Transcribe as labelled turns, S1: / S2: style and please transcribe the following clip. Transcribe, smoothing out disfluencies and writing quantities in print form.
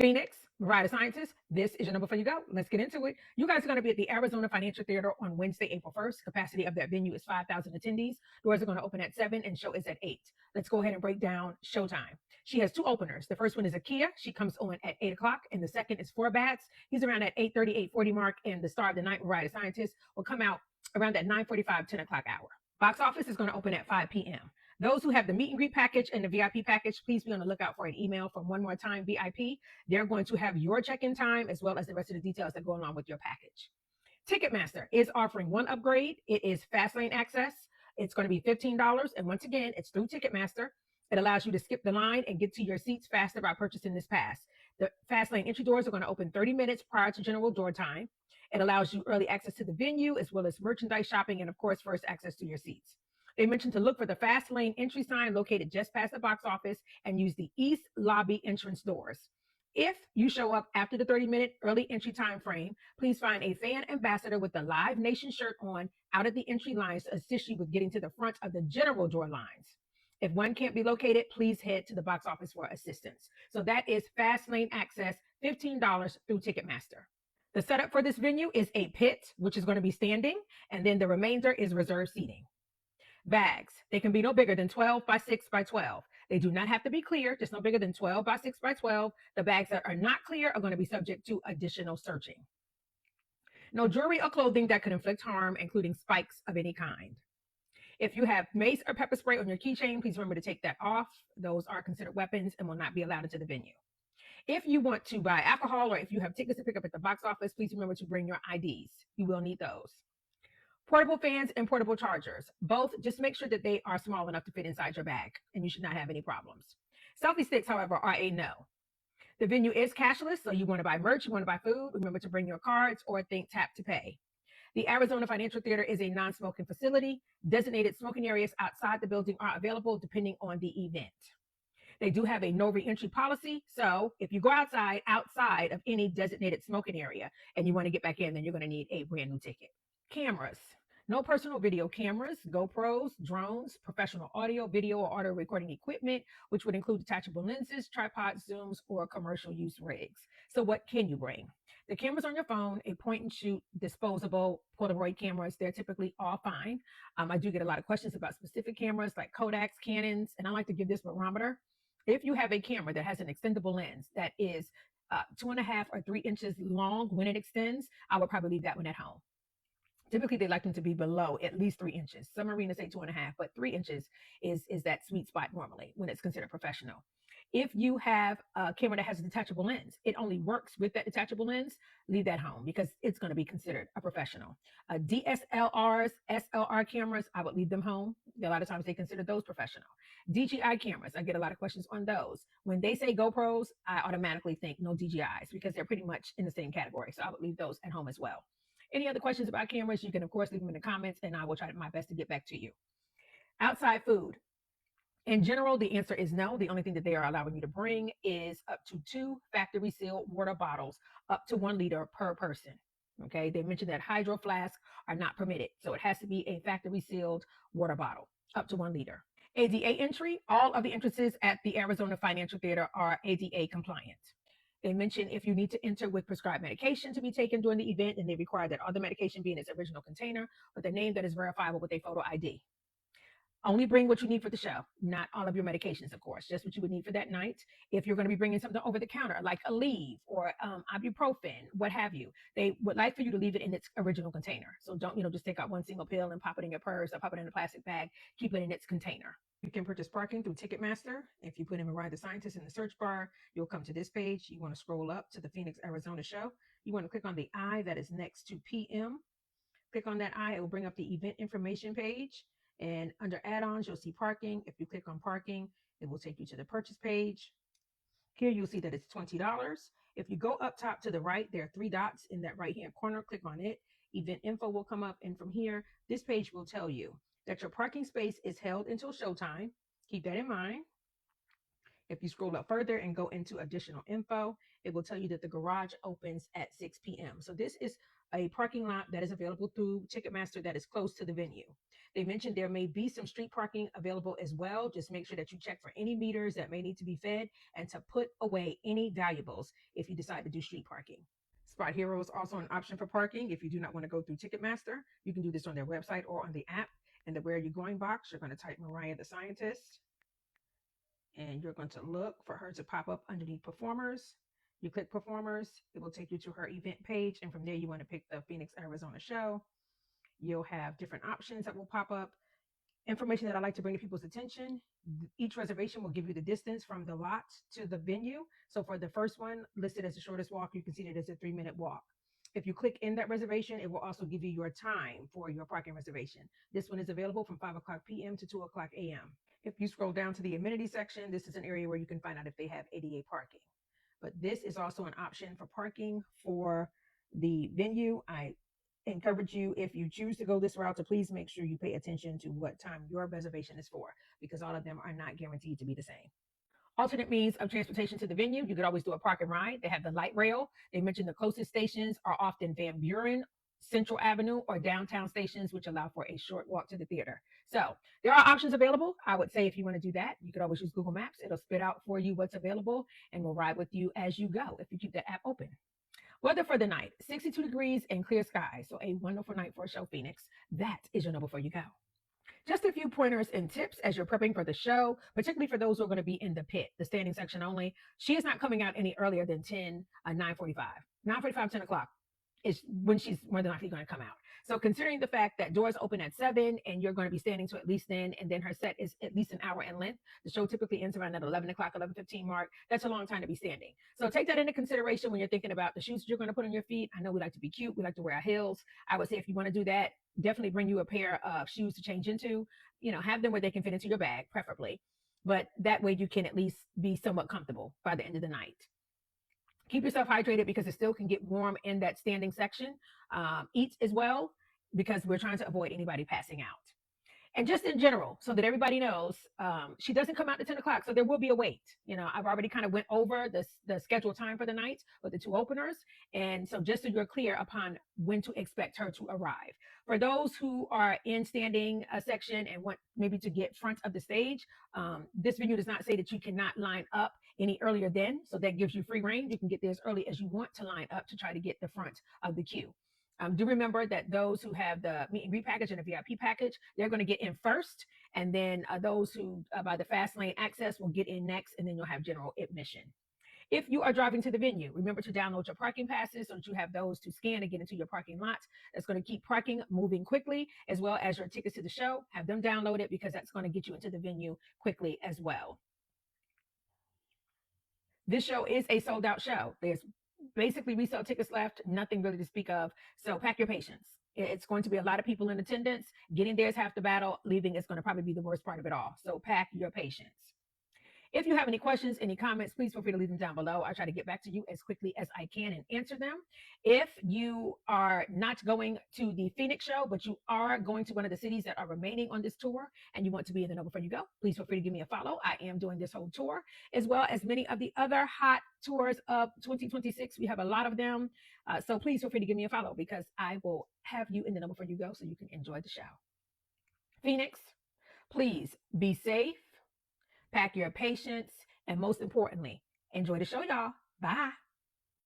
S1: Phoenix, MARIAH the Scientist, this is your number for you go. Let's get into it. You guys are going to be at the Arizona Financial Theater on Wednesday, April 1st. Capacity of that venue is 5,000 attendees. Doors are going to open at 7 and show is at 8. Let's go ahead and break down showtime. She has two openers. The first one is Akia. She comes on at 8 o'clock, and the second is Four Bats. He's around at 8:30, 8:40 mark, and the star of the night, MARIAH the Scientist, will come out around that 9:45, 10 o'clock hour. Box office is going to open at 5 p.m. Those who have the meet and greet package and the VIP package, please be on the lookout for an email from One More Time VIP. They're going to have your check-in time as well as the rest of the details that go along with your package. Ticketmaster is offering one upgrade. It is Fast Lane Access. It's going to be $15. And once again, it's through Ticketmaster. It allows you to skip the line and get to your seats faster by purchasing this pass. The Fast Lane entry doors are going to open 30 minutes prior to general door time. It allows you early access to the venue as well as merchandise shopping and, of course, first access to your seats. They mentioned to look for the Fast Lane entry sign located just past the box office and use the East Lobby entrance doors. If you show up after the 30-minute early entry time frame, please find a fan ambassador with the Live Nation shirt on out at the entry lines to assist you with getting to the front of the general door lines. If one can't be located, please head to the box office for assistance. So that is Fast Lane Access, $15 through Ticketmaster. The setup for this venue is a pit, which is going to be standing, and then the remainder is reserved seating. Bags, they can be no bigger than 12 by 6 by 12. They do not have to be clear, just no bigger than 12 by 6 by 12. The bags that are not clear are going to be subject to additional searching. No jewelry or clothing that could inflict harm, including spikes of any kind. If you have mace or pepper spray on your keychain, please remember to take that off. Those are considered weapons and will not be allowed into the venue. If you want to buy alcohol or if you have tickets to pick up at the box office, please remember to bring your IDs. You will need those. Portable fans and portable chargers. Both, just make sure that they are small enough to fit inside your bag, and you should not have any problems. Selfie sticks, however, are a no. The venue is cashless, so you want to buy merch, you want to buy food, remember to bring your cards or think tap to pay. The Arizona Financial Theater is a non-smoking facility. Designated smoking areas outside the building are available depending on the event. They do have a no re-entry policy, so if you go outside of any designated smoking area and you want to get back in, then you're going to need a brand new ticket. Cameras. No personal video cameras, GoPros, drones, professional audio, video, or audio recording equipment, which would include detachable lenses, tripods, zooms, or commercial use rigs. So what can you bring? The cameras on your phone, a point and shoot disposable Polaroid cameras, they're typically all fine. I do get a lot of questions about specific cameras like Kodaks, Canons, and I like to give this barometer. If you have a camera that has an extendable lens that is 2.5 or 3 inches long when it extends, I would probably leave that one at home. Typically, they like them to be below at least 3 inches. Some arenas say 2.5, but 3 inches is that sweet spot normally when it's considered professional. If you have a camera that has a detachable lens, it only works with that detachable lens, leave that home because it's going to be considered a professional. DSLRs, SLR cameras, I would leave them home. A lot of times they consider those professional. DJI cameras, I get a lot of questions on those. When they say GoPros, I automatically think no DJIs because they're pretty much in the same category. So I would leave those at home as well. Any other questions about cameras, you can, of course, leave them in the comments, and I will try my best to get back to you. Outside food. In general, the answer is no. The only thing that they are allowing you to bring is up to 2 factory sealed water bottles, up to 1 liter per person. Okay, they mentioned that hydro flasks are not permitted. So it has to be a factory sealed water bottle, up to 1 liter. ADA entry. All of the entrances at the Arizona Financial Theater are ADA compliant. They mention if you need to enter with prescribed medication to be taken during the event, and they require that all the medication be in its original container with a name that is verifiable with a photo ID. Only bring what you need for the show, not all of your medications, of course, just what you would need for that night. If you're going to be bringing something over the counter, like a Aleve or ibuprofen, what have you, they would like for you to leave it in its original container. So don't, just take out one single pill and pop it in your purse or pop it in a plastic bag. Keep it in its container. You can purchase parking through Ticketmaster. If you put in MARIAH the Scientist in the search bar, you'll come to this page. You want to scroll up to the Phoenix, Arizona show. You want to click on the I that is next to PM. Click on that I, it will bring up the event information page. And under add-ons, you'll see parking. If you click on parking, it will take you to the purchase page. Here you'll see that it's $20. If you go up top to the right, there are 3 dots in that right-hand corner. Click on it. Event info will come up. And from here, this page will tell you that your parking space is held until showtime. Keep that in mind. If you scroll up further and go into additional info, it will tell you that the garage opens at 6 p.m. So this is a parking lot that is available through Ticketmaster that is close to the venue. They mentioned there may be some street parking available as well. Just make sure that you check for any meters that may need to be fed and to put away any valuables if you decide to do street parking. Spot Hero is also an option for parking. If you do not want to go through Ticketmaster, you can do this on their website or on the app. In the Where Are You Going box, you're going to type Mariah the Scientist, and you're going to look for her to pop up underneath Performers. You click Performers, it will take you to her event page, and from there you want to pick the Phoenix, Arizona show. You'll have different options that will pop up. Information that I like to bring to people's attention: each reservation will give you the distance from the lot to the venue. So for the first one, listed as the shortest walk, you can see that it's a 3-minute walk. If you click in that reservation, it will also give you your time for your parking reservation. This one is available from 5 o'clock p.m. to 2 o'clock a.m. If you scroll down to the amenity section, this is an area where you can find out if they have ADA parking. But this is also an option for parking for the venue. I encourage you, if you choose to go this route, to please make sure you pay attention to what time your reservation is for, because all of them are not guaranteed to be the same. Alternate means of transportation to the venue: you could always do a park and ride. They have the light rail. They mentioned the closest stations are often Van Buren, Central Avenue, or downtown stations, which allow for a short walk to the theater. So there are options available. I would say if you want to do that, you could always use Google Maps. It'll spit out for you what's available and will ride with you as you go if you keep the app open. Weather for the night: 62 degrees and clear skies. So a wonderful night for a show, Phoenix. That is your No Before You Go. Just a few pointers and tips as you're prepping for the show, particularly for those who are going to be in the pit, the standing section only. She is not coming out any earlier than 9:45. 9:45, 10 o'clock is when she's more than likely going to come out. So considering the fact that doors open at 7 and you're going to be standing to at least then, and then her set is at least an hour in length, the show typically ends around that 11 o'clock, 11:15 mark. That's a long time to be standing. So take that into consideration when you're thinking about the shoes you're going to put on your feet. I know we like to be cute. We like to wear our heels. I would say if you want to do that, definitely bring you a pair of shoes to change into. Have them where they can fit into your bag, preferably. But that way you can at least be somewhat comfortable by the end of the night. Keep yourself hydrated because it still can get warm in that standing section. Eat as well, because we're trying to avoid anybody passing out. And just in general, so that everybody knows, she doesn't come out at 10 o'clock, so there will be a wait. I've already kind of went over the scheduled time for the night with the 2 openers, and so just so you're clear upon when to expect her to arrive. For those who are in standing section and want maybe to get front of the stage, this venue does not say that you cannot line up any earlier then, so that gives you free reign. You can get there as early as you want to line up to try to get the front of the queue. Do remember that those who have the meet and greet package and the VIP package, they're going to get in first. And then those who buy the fast lane access will get in next, and then you'll have general admission. If you are driving to the venue, remember to download your parking passes so that you have those to scan and get into your parking lot. That's going to keep parking moving quickly, as well as your tickets to the show. Have them downloaded because that's going to get you into the venue quickly as well. This show is a sold out show. There's basically resale tickets left, nothing really to speak of. So pack your patience. It's going to be a lot of people in attendance. Getting there is half the battle. Leaving is going to probably be the worst part of it all. So pack your patience. If you have any questions, any comments, please feel free to leave them down below. I try to get back to you as quickly as I can and answer them. If you are not going to the Phoenix show, but you are going to one of the cities that are remaining on this tour and you want to be in the Know Before You Go, please feel free to give me a follow. I am doing this whole tour, as well as many of the other hot tours of 2026. We have a lot of them. So please feel free to give me a follow, because I will have you in the Know Before You Go so you can enjoy the show. Phoenix, please be safe. Pack your patience, and most importantly, enjoy the show, y'all. Bye.